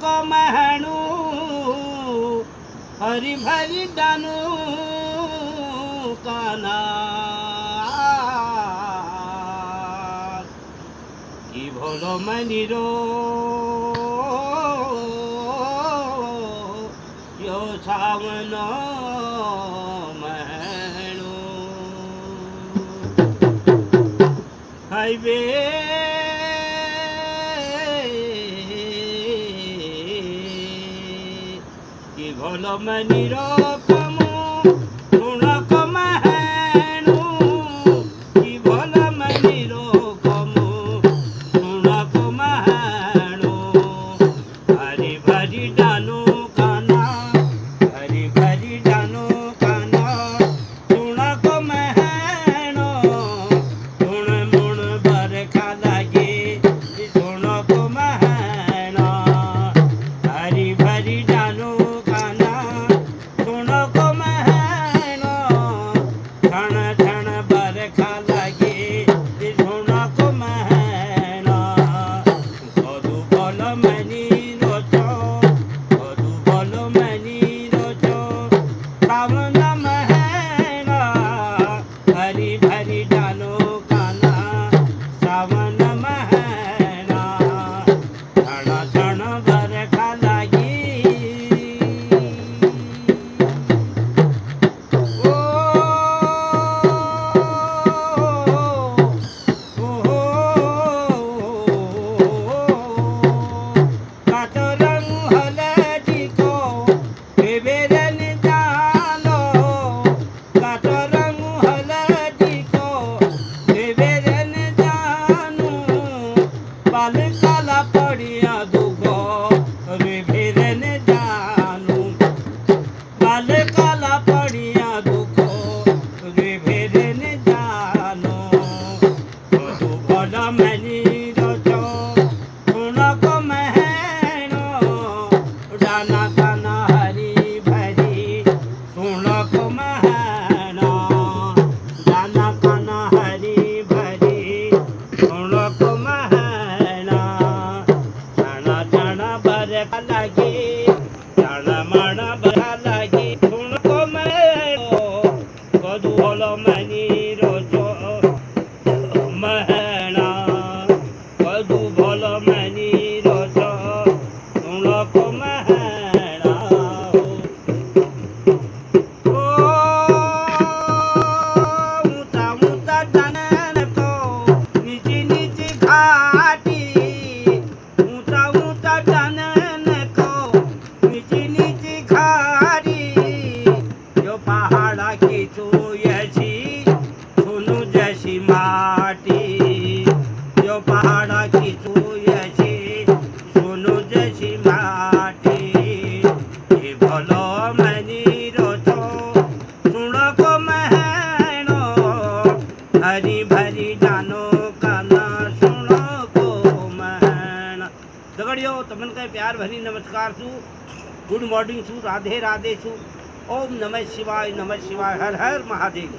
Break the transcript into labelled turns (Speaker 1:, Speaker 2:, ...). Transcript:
Speaker 1: को महणू हरी भरी डानू काना की भोलो मनीरो यो सावनो महणू हाईवे की भोलो मनीरो कमो सुनो को महणू की भोलो मनीरो कमो सुनो को महणू हरी भरी डानू काना हरी भरी डानू काना सुनो को महणू सुन मुण बरखा लगे सुनो को महणा हरी भरी डानू काना सुनो को महणो क्षण क्षण बरखा लगे सुनो को महणा कदू बोल मनी रोचो कदू बोल मनी रोचो सावन महणा हरी भरी डालो काना सावन महणा क्षण क्षण बरखा लगी ओ कातो रंग हलदी को बेबेरन जानो कातो रंग हलदी को बेबेरन जानू बाल काला पड़िया दुगो बेबेरन जानू बाल काला पड़िया दुगो बेबेरन जानू कदू बोल मनी रोचो सुनो को महणो डाना काना हरी भरी सुनो को महणो डाना काना हरी भरी सुनो को महणा क्षण क्षण बरखा लगी क्षण मण बरखा लगी सुनो को महणो कदू बोल मनी रोचो महणा कदू बोल मनी रोचो सुनो को महणा ओ ऊंचा ऊंचा डानन को नीची नीची घाटी ऊंचा ऊंचा डानन को नीची नीची घाटी जो पहाड़ा की चूयसी सुनु जैसी माटी जो पहाड़ा की चूयसी सुनु जैसी माटी ये भोलो मनी रोचो सुनो को महणो हरी भरी डानो काना सुनो को महणा दगड़ियो तमन का प्यार भरी नमस्कार छू गुड मॉर्निंग छू राधे राधे छू ओम नमः शिवाय हर हर महादेव।